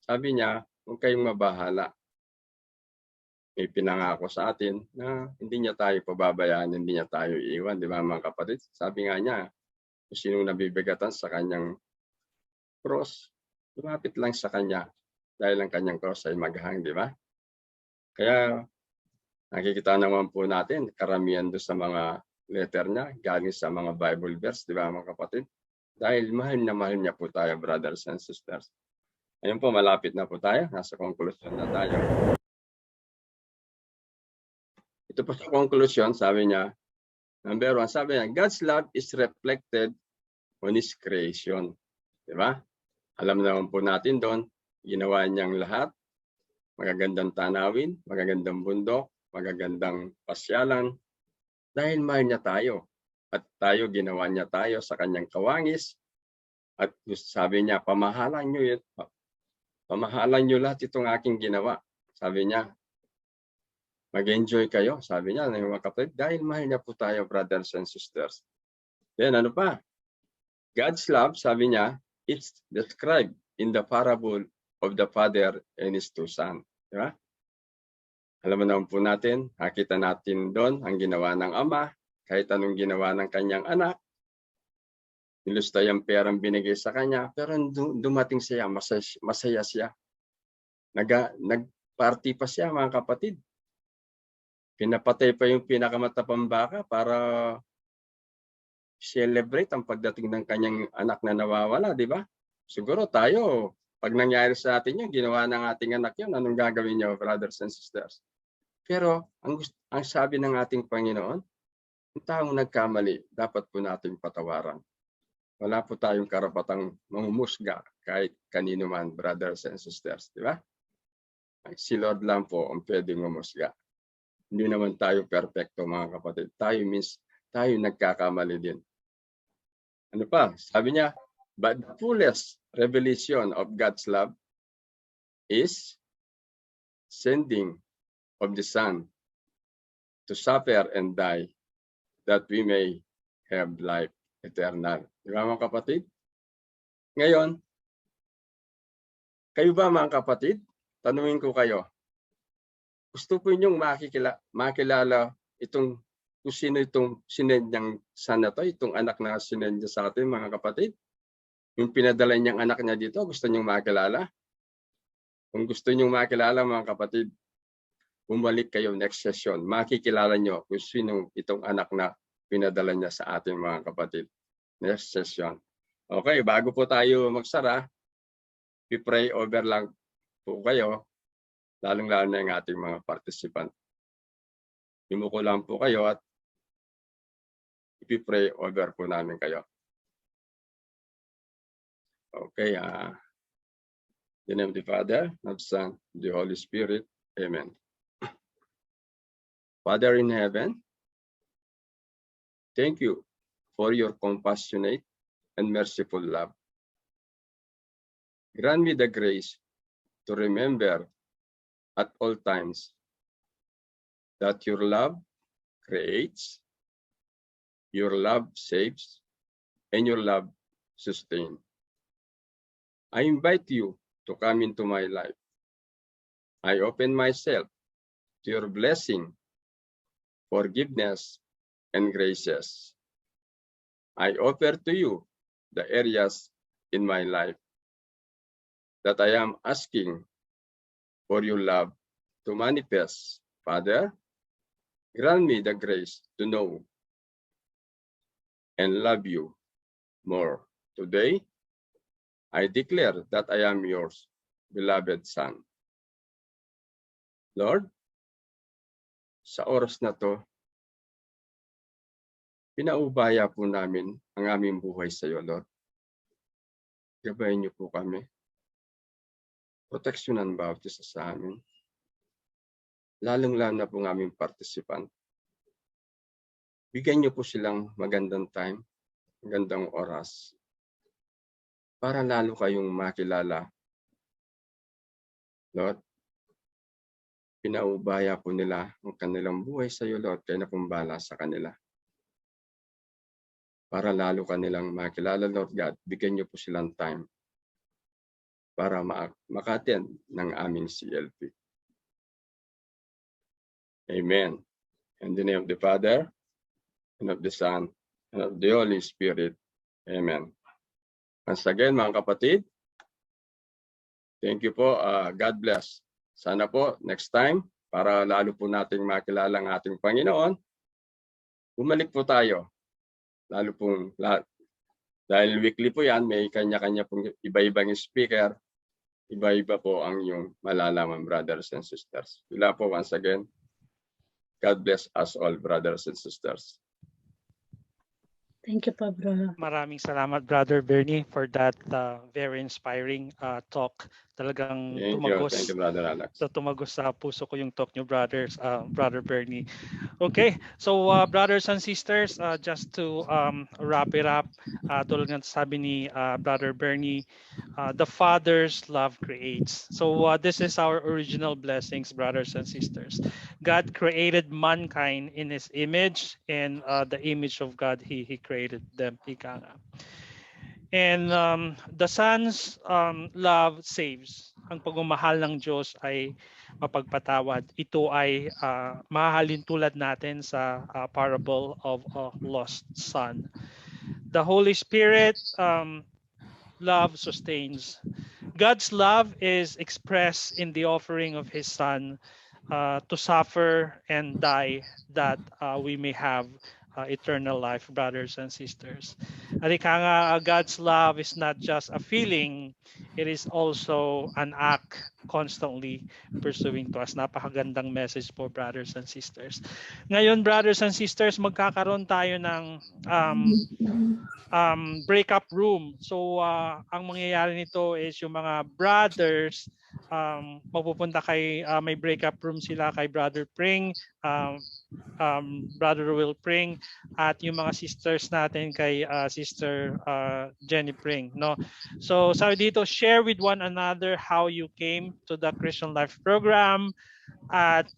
sabi niya, huwag kayong mabahala. May pinangako sa atin na hindi niya tayo pababayaan, hindi niya tayo iiwan, di ba mga kapatid? Sabi nga niya, kung sinong nabibigatan sa kanyang cross, lumapit lang sa kanya dahil ang kanyang cross ay maghang, di ba? Kaya nakikita naman po natin karamihan doon sa mga letter niya, galing sa mga Bible verse, di ba mga kapatid? Dahil mahal na mahal niya po tayo, brothers and sisters. Ayun po, malapit na po tayo. Nasa conclusion na tayo. Ito po sa conclusion, sabi niya, number 1, sabi niya, God's love is reflected on His creation. Di ba? Alam naman po natin doon, ginawa niyang lahat. Magagandang tanawin, magagandang bundok, magagandang pasyalan. Dahil mahal niya tayo. At tayo, ginawa niya tayo sa kanyang kawangis. At sabi niya, pamahalan niyo lahat itong aking ginawa. Sabi niya, mag-enjoy kayo. Sabi niya, mga kapatid, dahil mahal niya po tayo, brothers and sisters. Then ano pa? God's love, sabi niya, it's described in the parable of the Father and His two sons. Diba? Alam mo naman po natin, nakita natin doon ang ginawa ng Ama, kahit anong ginawa ng kanyang anak. Nilusta yung perang binigay sa kanya, pero dumating siya, masaya siya. Nag-party pa siya, mga kapatid. Pinapatay pa yung pinakamatapang baka para celebrate ang pagdating ng kanyang anak na nawawala, di ba? Siguro tayo, pag nangyari sa atin yun, ginawa ng ating anak yun, anong gagawin niyo, brothers and sisters? Pero ang sabi ng ating Panginoon, ang taong nagkamali, dapat po nating patawaran. Wala po tayong karapatang manghumusga kahit kanino man, brothers and sisters, di ba? Si Lord lang po ang pwedeng humusga. Hindi naman tayo perfecto, mga kapatid. Tayo nagkakamali din. Ano pa? Sabi niya, but the fullest revelation of God's love is sending of the Son to suffer and die that we may have life eternal. Di ba mga kapatid? Ngayon, kayo ba mga kapatid? Tanungin ko kayo. Gusto po ninyong makilala itong kung sino itong sinendang son na to, itong anak na sinendya sa atin mga kapatid? Yung pinadala niyang anak niya dito, gusto niyong makilala? Kung gusto niyong makilala mga kapatid, bumalik kayo next session. Makikilala niyo kung sino itong anak na pinadala niya sa ating mga kapatid. Next session. Okay, bago po tayo magsara, i-pray over lang po kayo, lalong-lalo na yung ating mga participant. Imuko lang po kayo at i-pray over po namin kayo. Okay, in the name of the Father, of the Son, the Holy Spirit. Amen. Father in heaven, thank you for your compassionate and merciful love. Grant me the grace to remember at all times that your love creates, your love saves, and your love sustains. I invite you to come into my life. I open myself to your blessing, forgiveness, and graces. I offer to you the areas in my life that I am asking for your love to manifest. Father, grant me the grace to know and love you more. Today, I declare that I am yours, beloved Son. Lord, sa oras na to, pinaubaya po namin ang aming buhay sa iyo, Lord. Gabayan niyo po kami. Proteksyonan bawat isa sa amin. Lalong-lalo na po ng aming participant. Bigyan niyo po silang magandang time, magandang oras, para lalo kayong makilala. Lord, pinaubaya po nila ang kanilang buhay sa iyo, Lord, kaya na pumbala sa kanila. Para lalo kanilang makilala, Lord God, bigyan niyo po silang time para maka-attend ng aming CLP. Amen. In the name of the Father, and of the Son, and of the Holy Spirit. Amen. Once again, mga kapatid, thank you po. God bless. Sana po next time, para lalo po nating makilala ang ating Panginoon, bumalik po tayo. Lalo pong lahat. Dahil weekly po yan, may kanya-kanya pong iba-ibang speaker. Iba-iba po ang yung malalaman, brothers and sisters. Wala po once again. God bless us all, brothers and sisters. Thank you po, bro. Maraming salamat, Brother Bernie, for that very inspiring talk. Talagang Thank you, Brother Alex. tumagos sa puso ko yung talk niyo, Brother Bernie. Okay, so brothers and sisters, just to wrap it up, tulad ng sabi ni Brother Bernie, the Father's love creates. So this is our original blessings, brothers and sisters. God created mankind in His image, and the image of God, He created them. Ika nga. And the Son's love saves. Ang pagmamahal ng Diyos ay mapagpatawad. Ito ay mahahalin tulad natin sa parable of a lost son. The Holy Spirit love sustains. God's love is expressed in the offering of His Son to suffer and die that we may have eternal life, brothers and sisters. At ika nga, God's love is not just a feeling, it is also an act constantly pursuing to us. Napakagandang message po, brothers and sisters. Ngayon, brothers and sisters, magkakaroon tayo ng breakup room. So, ang mangyayari nito is yung mga brothers, magpupunta kay, may breakup room sila kay Brother Pring, Brother Will Pring, at yung mga sisters natin kay Sister Jenny Pring, no? So sabi dito, share with one another how you came to the Christian Life program, at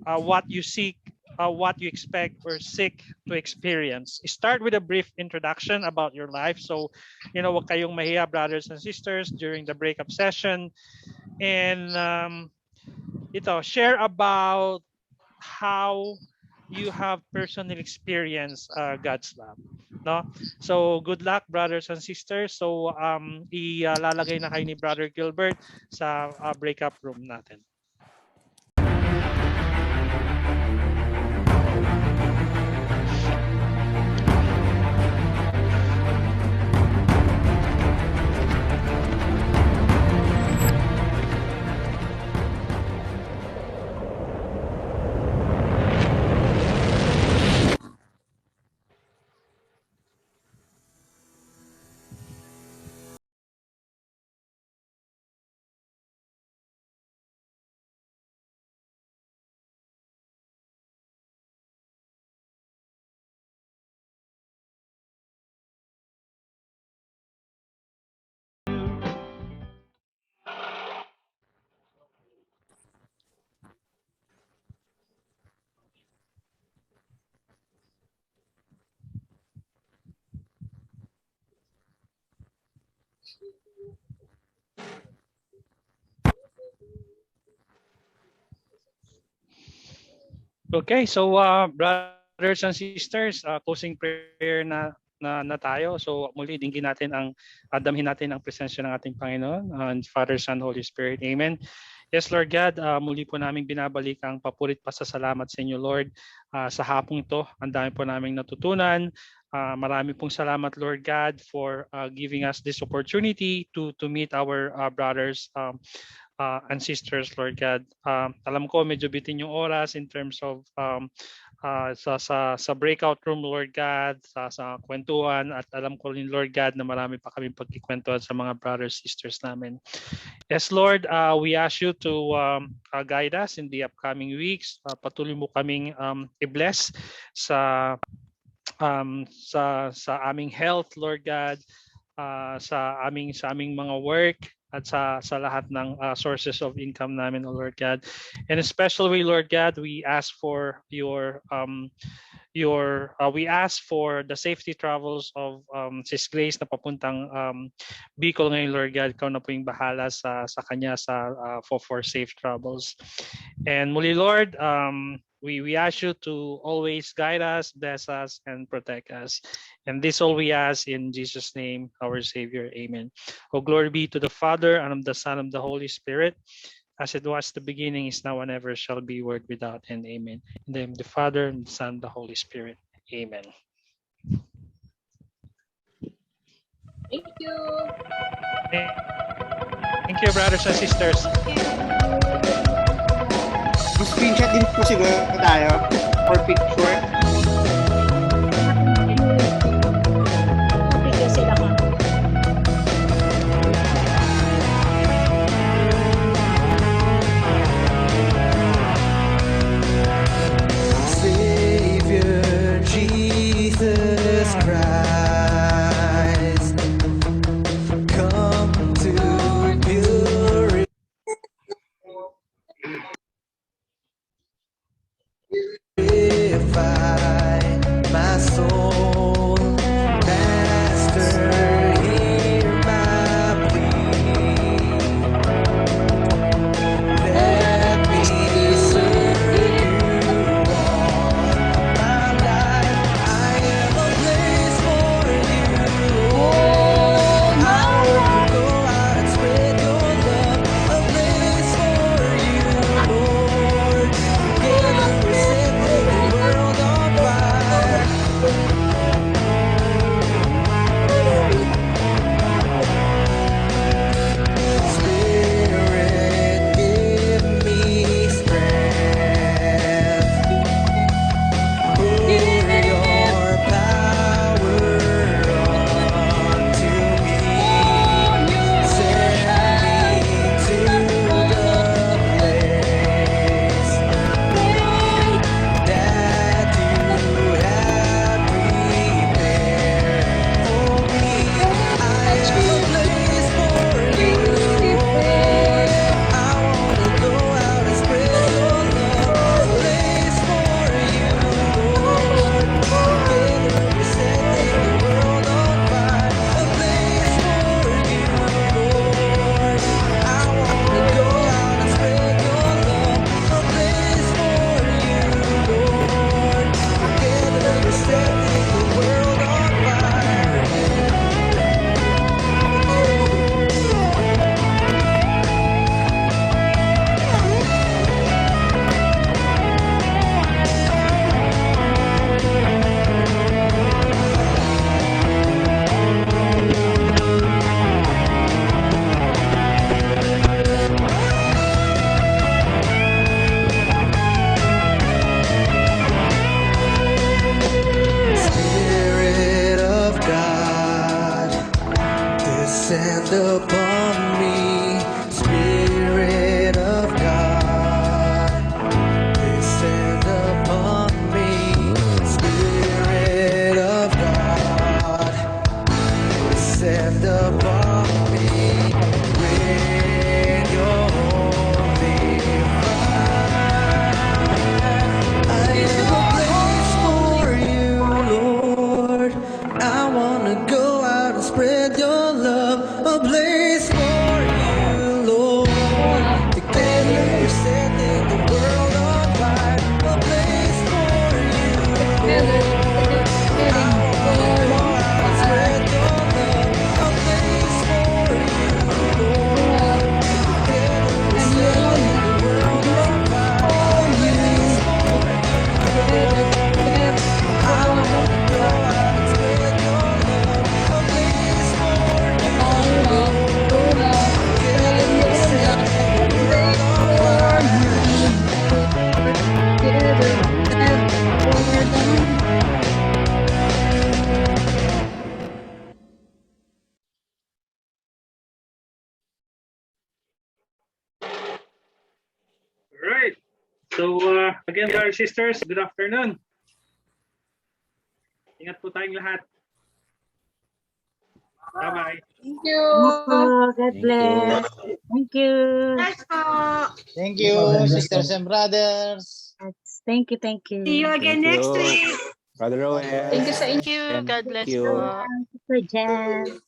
what you seek, what you expect or seek to experience. Start with a brief introduction about your life. So, wag kayong mahiya, brothers and sisters, during the breakup session. And share about how you have personally experienced God's love, no? So good luck, brothers and sisters. So ilalagay na kayo ni Brother Gilbert sa breakup room natin. Okay, so brothers and sisters, closing prayer na tayo. So muli dinggin natin damhin natin ang presensya ng ating Panginoon, Father, Son, Holy Spirit. Amen. Yes, Lord God, muli po naming binabalik ang papurit pasasalamat sa inyo, Lord. Sa hapong ito, ang dami po naming natutunan. Marami pong salamat, Lord God, for giving us this opportunity to meet our brothers and sisters, Lord God. Alam ko medyo bitin yung oras in terms of sa breakout room, Lord God, sa kwentuhan, at alam ko rin, Lord God, na marami pa kami pagkikwentuhan sa mga brothers, sisters namin. Yes, Lord, we ask you to guide us in the upcoming weeks. Patuloy mo kaming i-bless sa aming health, Lord God, sa aming mga work, at sa lahat ng sources of income namin, O Lord God. And especially, Lord God, we ask for we ask for the safety travels of Sis Grace na papuntang Bicol ngayon, Lord God. Ikaw na po yung bahala sa kanya for safe travels. And muli, Lord, we ask you to always guide us, bless us, and protect us. And this all we ask in Jesus' name, our Savior. Amen. Oh, glory be to the Father, and of the Son, and of the Holy Spirit, as it was the beginning, is now, and ever shall be, world without end. Amen. In the name of the Father, and the Son, and the Holy Spirit. Amen. Thank you. Thank you, brothers and sisters. Screenshot din po siguro tayo for picture. Video sila ka. Savior Jesus Christ, come to purify my soul. Master, hear my plea. Let me serve you all my life. I am a place for you, Lord. I wanna go out and spread your love. A place for you, Lord. Together we're setting the world on fire. Spirit, give me strength. Pour your power onto me. Send me to the place that you have prepared for me. I am a place for you, Lord. I wanna go out and spread your love. A place for you, Lord. Together we're setting the world on fire. A place for you, Lord. I wanna go out and spread your love. A place for you, Lord. Together we're setting the world on fire. Spirit of God, descend upon me. Spirit of God, descend upon me. Spirit of God, descend upon me. Rain your holy fire. I am a place for you, Lord. I wanna go out and spread your love. A place for you, Lord. Together we're setting the world on fire. A place for you, Lord. I wanna go out and spread your love. A place for you, Lord. Together we're setting the world on fire. A place for you, Lord. I wanna go out and spread your love. A place for you, Lord. Together we're setting the world on fire. Right. So, again, brothers and sisters, good afternoon. Ingat po tayong lahat. Bye-bye. Thank you. God bless. Thank you. Thank you, sisters and brothers. Thank you, thank you. See you again next week. Brother Roel. Thank you sa inyo. Thank you. God bless you. po. Good job.